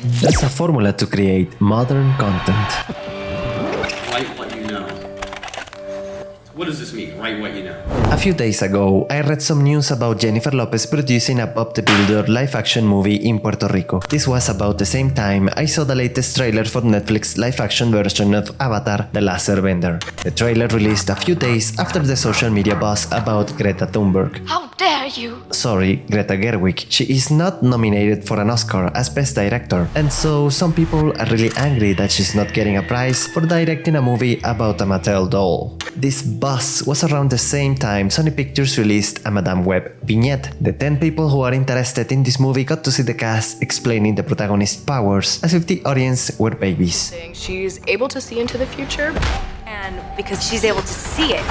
There's a formula to create modern content. Write what you know. What does this mean? Write what you know. A few days ago, I read some news about Jennifer Lopez producing a Bob the Builder live-action movie in Puerto Rico. This was about the same time I saw the latest trailer for Netflix's live-action version of Avatar: The Last Airbender. The trailer released a few days after the social media buzz about Greta Thunberg. How dare you! Sorry, Greta Gerwig. She is not nominated for an Oscar as Best Director, and so some people are really angry that she's not getting a prize for directing a movie about a Mattel doll. This buzz was around the same time Sony Pictures released a Madame Web vignette. The 10 people who are interested in this movie got to see the cast explaining the protagonist's powers as if the audience were babies. She's able to see into the future, And because she's able to see it,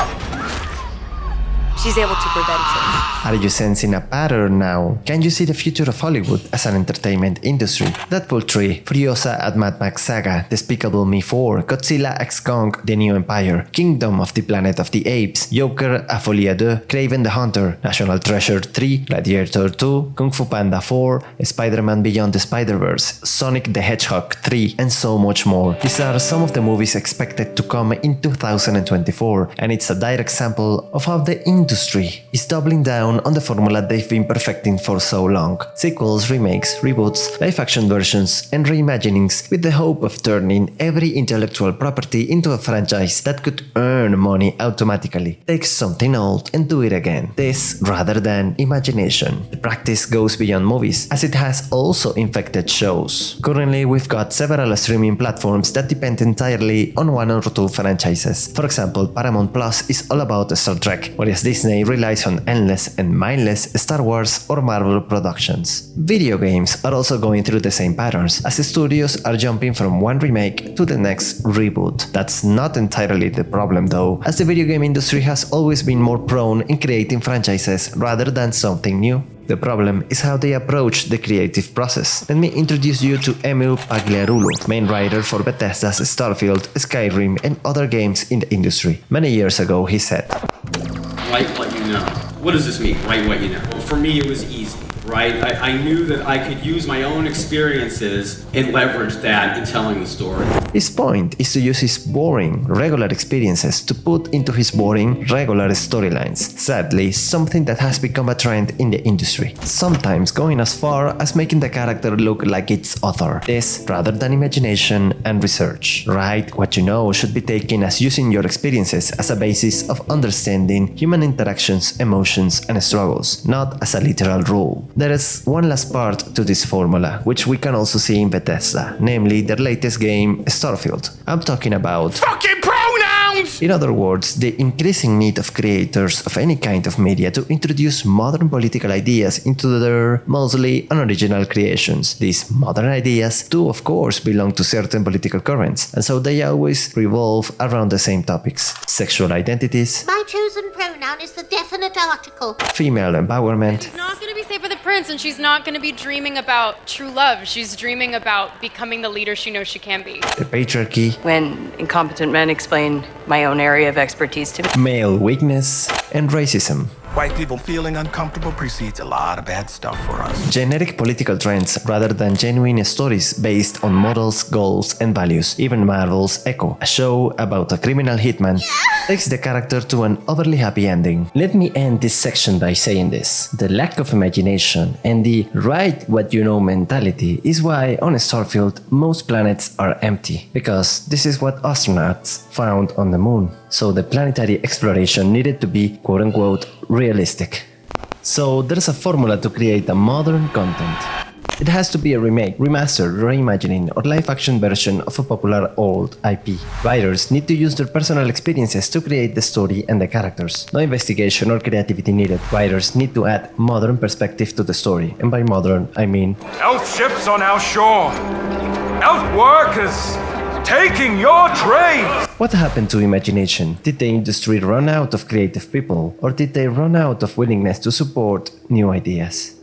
she's able to prevent it. Are you sensing a pattern now? Can you see the future of Hollywood as an entertainment industry? Deadpool 3, Furiosa at Mad Max Saga, Despicable Me 4, Godzilla x Kong, The New Empire, Kingdom of the Planet of the Apes, Joker, A Folie à Deux, Kraven the Hunter, National Treasure 3, Gladiator 2, Kung Fu Panda 4, Spider-Man Beyond the Spider-Verse, Sonic the Hedgehog 3, and so much more. These are some of the movies expected to come in 2024, and it's a direct example of how the industry is doubling down on the formula they've been perfecting for so long. Sequels, remakes, reboots, live-action versions, and reimaginings with the hope of turning every intellectual property into a franchise that could earn money automatically. Take something old and do it again. This rather than imagination. The practice goes beyond movies, as it has also infected shows. Currently, we've got several streaming platforms that depend entirely on one or two franchises. For example, Paramount Plus is all about Star Trek, whereas Disney relies on endless and mindless Star Wars or Marvel productions. Video games are also going through the same patterns, as the studios are jumping from one remake to the next reboot. That's not entirely the problem though, as the video game industry has always been more prone in creating franchises rather than something new. The problem is how they approach the creative process. Let me introduce you to Emil Pagliarulo, main writer for Bethesda's Starfield, Skyrim, and other games in the industry. Many years ago he said, Write what you know. What does this mean? Write what you know. Well, for me, it was easy, right? I knew that I could use my own experiences and leverage that in telling the story. His point is to use his boring, regular experiences to put into his boring, regular storylines. Sadly, something that has become a trend in the industry. Sometimes going as far as making the character look like its author. This rather than imagination and research. Write what you know should be taken as using your experiences as a basis of understanding human interactions, emotions, and struggles, not as a literal rule. There is one last part to this formula, which we can also see in Bethesda, namely their latest game, Starfield. I'm talking about Fucking pronouns! In other words, the increasing need of creators of any kind of media to introduce modern political ideas into their mostly unoriginal creations. These modern ideas do of course belong to certain political currents, and so they always revolve around the same topics. Sexual identities, My chosen pronoun is the definite article. female empowerment, She's not going to be safe with the prince, and she's not going to be dreaming about true love. She's dreaming about becoming the leader she knows she can be. the patriarchy, when incompetent men explain my own area of expertise to me. male weakness, and racism. White people feeling uncomfortable precedes a lot of bad stuff for us. Generic political trends rather than genuine stories based on models, goals, and values. Even Marvel's Echo, a show about a criminal hitman, takes the character to an overly happy ending. Let me end this section by saying this. The lack of imagination and the write what you know mentality is why on Starfield most planets are empty. Because this is what astronauts found on the moon. So the planetary exploration needed to be quote-unquote realistic. So there's a formula to create a modern content. It has to be a remake, remaster, reimagining, or live-action version of a popular old IP. Writers need to use their personal experiences to create the story and the characters. No investigation or creativity needed. Writers need to add modern perspective to the story, and by modern, I mean Elf ships on our shore. Elf workers taking your trade. what happened to imagination? Did the industry run out of creative people, or did they run out of willingness to support new ideas?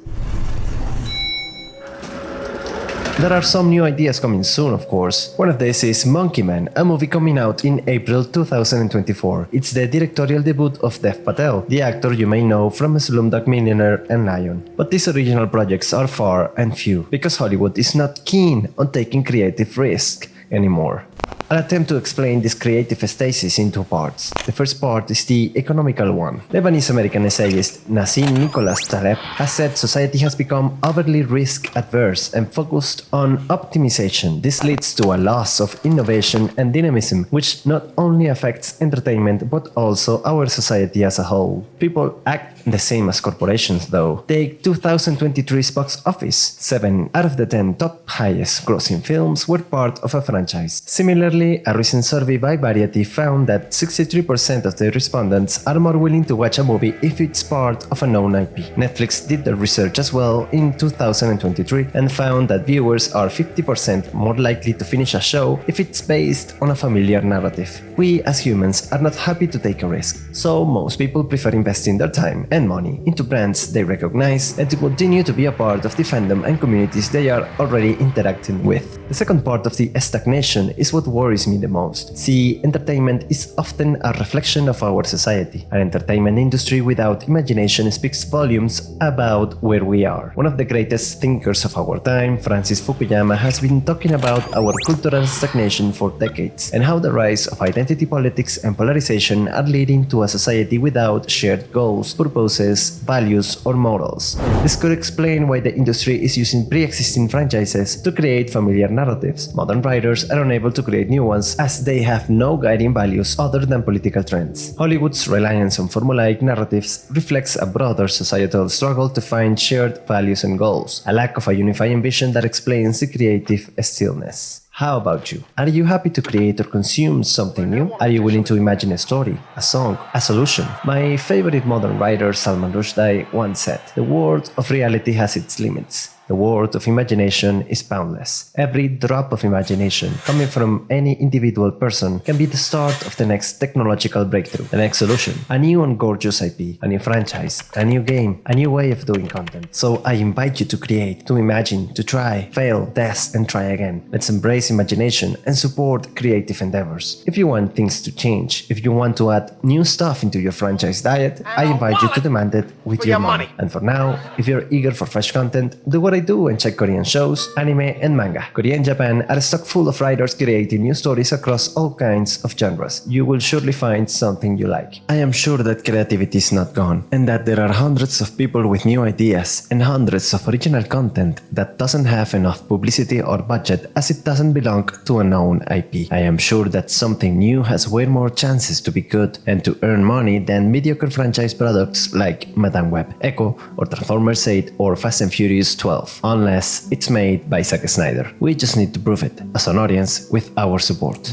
There are some new ideas coming soon, of course. One of these is Monkey Man, a movie coming out in April 2024. It's the directorial debut of Dev Patel, the actor you may know from Slumdog Millionaire and Lion. But these original projects are far and few, because Hollywood is not keen on taking creative risk anymore. I'll attempt to explain this creative stasis in two parts. The first part is the economical one. Lebanese-American essayist Nassim Nicholas Taleb has said society has become overly risk-averse and focused on optimization. This leads to a loss of innovation and dynamism, which not only affects entertainment but also our society as a whole. People act the same as corporations though. Take 2023's box office. 7 out of the 10 top highest grossing films were part of a franchise. Similarly, a recent survey by Variety found that 63% of the respondents are more willing to watch a movie if it's part of a known IP. Netflix did the research as well in 2023 and found that viewers are 50% more likely to finish a show if it's based on a familiar narrative. We as humans are not happy to take a risk, so most people prefer investing their time and money into brands they recognize and to continue to be a part of the fandom and communities they are already interacting with. The second part of the stagnation is what worries me the most. See, entertainment is often a reflection of our society. An entertainment industry without imagination speaks volumes about where we are. One of the greatest thinkers of our time, Francis Fukuyama, has been talking about our cultural stagnation for decades and how the rise of identity politics and polarization are leading to a society without shared goals, purposes, values, or morals. This could explain why the industry is using pre-existing franchises to create familiar narratives. Modern writers are unable to create new ones as they have no guiding values other than political trends. Hollywood's reliance on formulaic narratives reflects a broader societal struggle to find shared values and goals, a lack of a unifying vision that explains the creative stillness. How about you? Are you happy to create or consume something new? Are you willing to imagine a story, a song, a solution? My favorite modern writer, Salman Rushdie, once said, "The world of reality has its limits. The world of imagination is boundless. Every drop of imagination coming from any individual person can be the start of the next technological breakthrough, the next solution, a new and gorgeous IP, a new franchise, a new game, a new way of doing content." So I invite you to create, to imagine, to try, fail, test, and try again. Let's embrace imagination and support creative endeavors. If you want things to change, if you want to add new stuff into your franchise diet, I invite you to demand it with your money. And for now, if you're eager for fresh content, do what I do and check Korean shows, anime, and manga. Korea and Japan are stock full of writers creating new stories across all kinds of genres. You will surely find something you like. I am sure that creativity is not gone, and that there are hundreds of people with new ideas and hundreds of original content that doesn't have enough publicity or budget as it doesn't belong to a known IP. I am sure that something new has way more chances to be good and to earn money than mediocre franchise products like Madame Web, Echo, or Transformers 8 or Fast and Furious 12. Unless it's made by Zack Snyder. We just need to prove it, as an audience, with our support.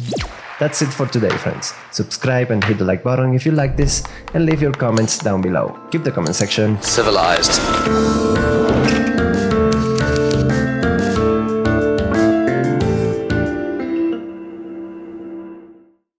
That's it for today, friends. Subscribe and hit the like button if you like this, and leave your comments down below. Keep the comment section civilized.